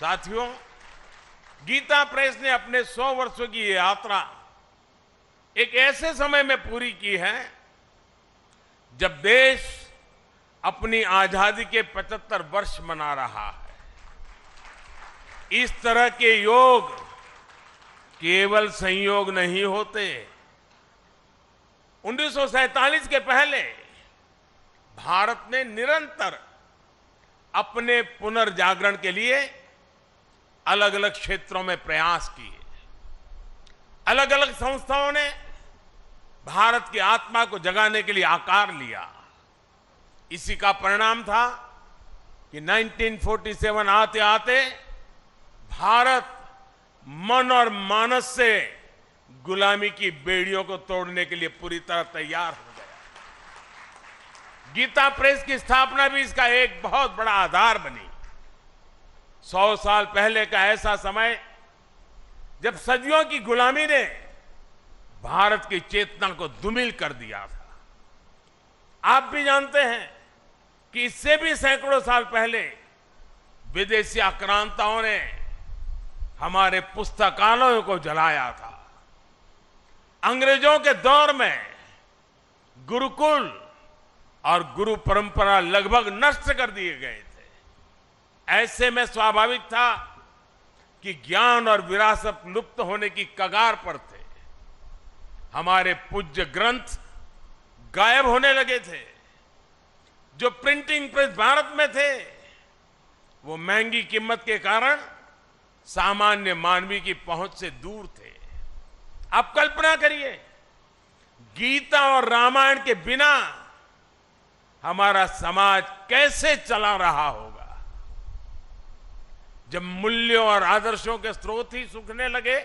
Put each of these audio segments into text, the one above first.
साथियों, गीता प्रेस ने अपने 100 वर्षों की ये यात्रा एक ऐसे समय में पूरी की है जब देश अपनी आजादी के 75 वर्ष मना रहा है। इस तरह के योग केवल संयोग नहीं होते। 1947 के पहले भारत ने निरंतर अपने पुनर्जागरण के लिए अलग अलग क्षेत्रों में प्रयास किए। अलग अलग संस्थाओं ने भारत की आत्मा को जगाने के लिए आकार लिया। इसी का परिणाम था कि 1947 आते आते भारत मन और मानस से गुलामी की बेड़ियों को तोड़ने के लिए पूरी तरह तैयार हो गया। गीता प्रेस की स्थापना भी इसका एक बहुत बड़ा आधार बनी। 100 साल पहले का ऐसा समय जब सदियों की गुलामी ने भारत की चेतना को धूमिल कर दिया था। आप भी जानते हैं कि इससे भी सैकड़ों साल पहले विदेशी आक्रांताओं ने हमारे पुस्तकालयों को जलाया था। अंग्रेजों के दौर में गुरुकुल और गुरु परंपरा लगभग नष्ट कर दिए गए थे। ऐसे में स्वाभाविक था कि ज्ञान और विरासत लुप्त होने की कगार पर थे। हमारे पूज्य ग्रंथ गायब होने लगे थे। जो प्रिंटिंग प्रेस भारत में थे वो महंगी कीमत के कारण सामान्य मानवी की पहुंच से दूर थे। आप कल्पना करिए, गीता और रामायण के बिना हमारा समाज कैसे चला रहा होगा। जब मूल्यों और आदर्शों के स्रोत ही सूखने लगे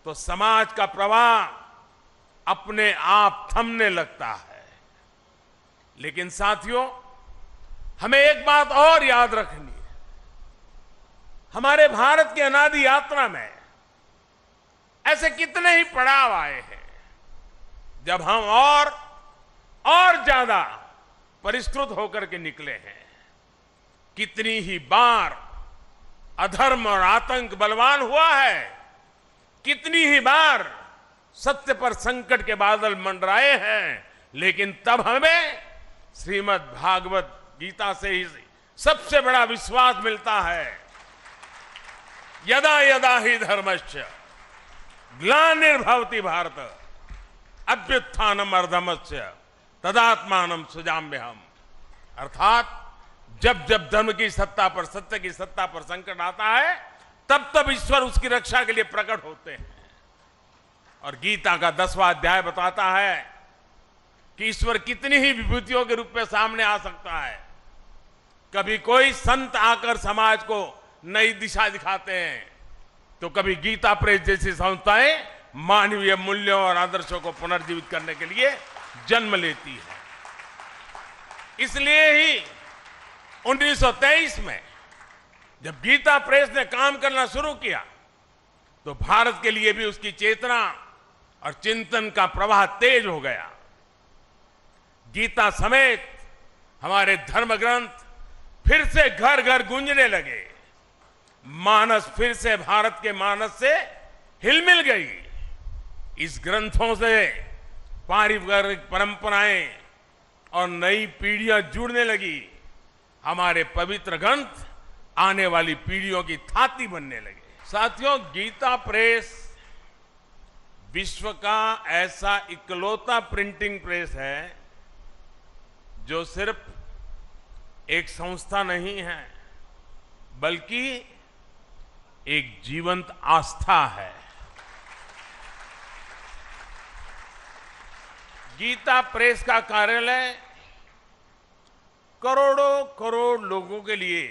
तो समाज का प्रवाह अपने आप थमने लगता है। लेकिन साथियों, हमें एक बात और याद रखनी है। हमारे भारत की अनादि यात्रा में ऐसे कितने ही पड़ाव आए हैं जब हम और ज्यादा परिष्कृत होकर के निकले हैं। कितनी ही बार अधर्म और आतंक बलवान हुआ है। कितनी ही बार सत्य पर संकट के बादल मंडराए हैं। लेकिन तब हमें श्रीमद् भागवत गीता से ही सबसे बड़ा विश्वास मिलता है। यदा यदा ही धर्मस्य ग्लानिर्भवति भारत अभ्युत्थानम अधर्मस्य तदात्मानं सृजाम्यहम्। अर्थात जब जब धर्म की सत्ता पर, सत्य की सत्ता पर संकट आता है तब तब ईश्वर उसकी रक्षा के लिए प्रकट होते हैं। और गीता का 10वां अध्याय बताता है कि ईश्वर कितनी ही विभूतियों के रूप में सामने आ सकता है। कभी कोई संत आकर समाज को नई दिशा दिखाते हैं तो कभी गीता प्रेस जैसी संस्थाएं मानवीय मूल्यों और आदर्शों को पुनर्जीवित करने के लिए जन्म लेती है। इसलिए ही 1923 में जब गीता प्रेस ने काम करना शुरू किया तो भारत के लिए भी उसकी चेतना और चिंतन का प्रवाह तेज हो गया। गीता समेत हमारे धर्म ग्रंथ फिर से घर घर गूंजने लगे। मानस फिर से भारत के मानस से हिलमिल गई। इस ग्रंथों से पारिवारिक परंपराएं और नई पीढ़ियां जुड़ने लगी। हमारे पवित्र ग्रंथ आने वाली पीढ़ियों की थाती बनने लगे। साथियों, गीता प्रेस विश्व का ऐसा इकलौता प्रिंटिंग प्रेस है जो सिर्फ एक संस्था नहीं है बल्कि एक जीवंत आस्था है। गीता प्रेस का कार्यालय करोड़ों करोड़ लोगों के लिए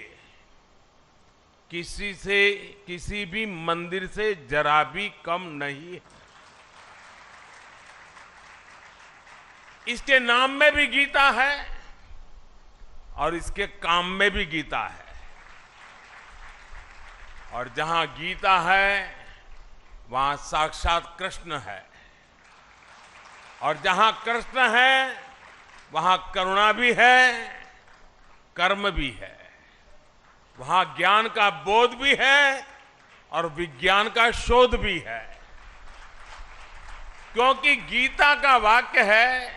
किसी भी मंदिर से जरा भी कम नहीं है। इसके नाम में भी गीता है और इसके काम में भी गीता है। और जहां गीता है वहां साक्षात कृष्ण है और जहां कृष्ण है वहां करुणा भी है, कर्म भी है। वहां ज्ञान का बोध भी है और विज्ञान का शोध भी है। क्योंकि गीता का वाक्य है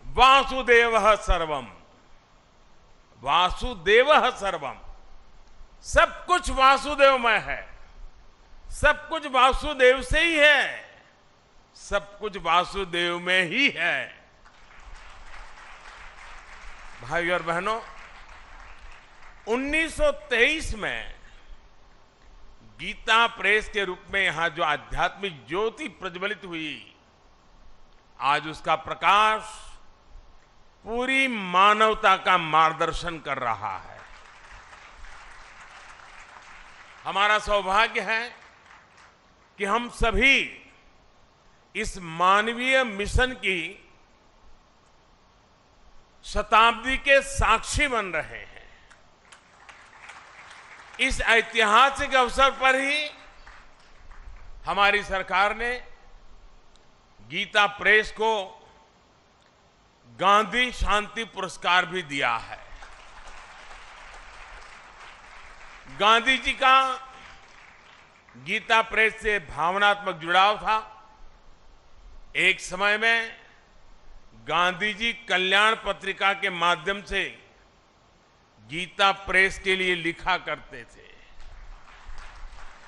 वासुदेवः सर्वम, वासुदेवः सर्वम, सब कुछ वासुदेवमय है, सब कुछ वासुदेव से ही है, सब कुछ वासुदेव में ही है। भाई और बहनों, 1923 में गीता प्रेस के रूप में यहां जो आध्यात्मिक ज्योति प्रज्वलित हुई, आज उसका प्रकाश पूरी मानवता का मार्गदर्शन कर रहा है। हमारा सौभाग्य है कि हम सभी इस मानवीय मिशन की शताब्दी के साक्षी बन रहे हैं। इस ऐतिहासिक अवसर पर ही हमारी सरकार ने गीता प्रेस को गांधी शांति पुरस्कार भी दिया है। गांधी जी का गीता प्रेस से भावनात्मक जुड़ाव था। एक समय में गांधी जी कल्याण पत्रिका के माध्यम से गीता प्रेस के लिए लिखा करते थे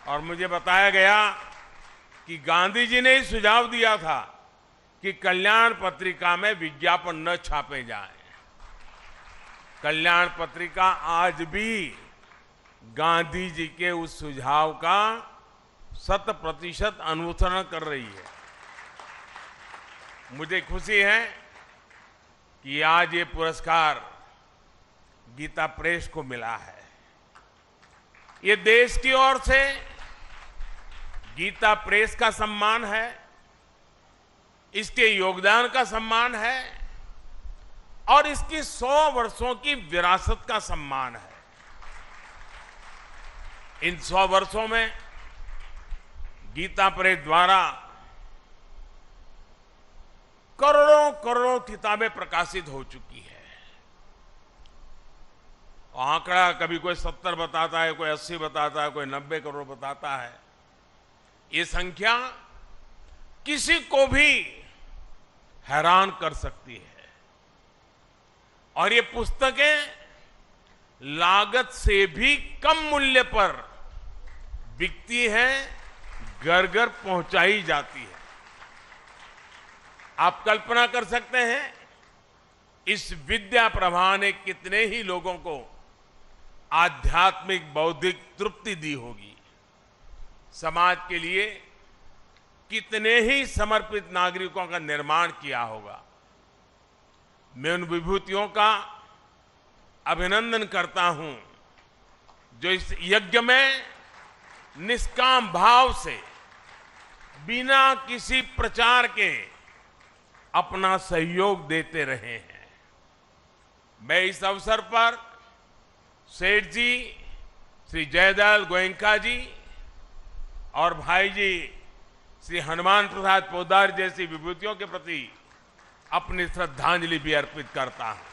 और मुझे बताया गया कि गांधी जी ने ही सुझाव दिया था कि कल्याण पत्रिका में विज्ञापन न छापे जाएं। कल्याण पत्रिका आज भी गांधी जी के उस सुझाव का 100% अनुसरण कर रही है। मुझे खुशी है कि आज ये पुरस्कार गीता प्रेस को मिला है। ये देश की ओर से गीता प्रेस का सम्मान है, इसके योगदान का सम्मान है और इसकी 100 वर्षों की विरासत का सम्मान है। इन 100 वर्षों में गीता प्रेस द्वारा करोड़ों करोड़ों किताबें प्रकाशित हो चुकी है। आंकड़ा कभी कोई 70 बताता है, कोई 80 बताता है, कोई 90 करोड़ बताता है। ये संख्या किसी को भी हैरान कर सकती है। और ये पुस्तकें लागत से भी कम मूल्य पर बिकती हैं, घर घर पहुंचाई जाती है। आप कल्पना कर सकते हैं इस विद्या प्रवाह ने कितने ही लोगों को आध्यात्मिक बौद्धिक तृप्ति दी होगी, समाज के लिए कितने ही समर्पित नागरिकों का निर्माण किया होगा। मैं उन विभूतियों का अभिनंदन करता हूं जो इस यज्ञ में निष्काम भाव से बिना किसी प्रचार के अपना सहयोग देते रहे हैं। मैं इस अवसर पर सेठ जी, श्री जयदयाल गोयनका जी और भाई जी श्री हनुमान प्रसाद पोद्दार जैसी विभूतियों के प्रति अपनी श्रद्धांजलि भी अर्पित करता हूं।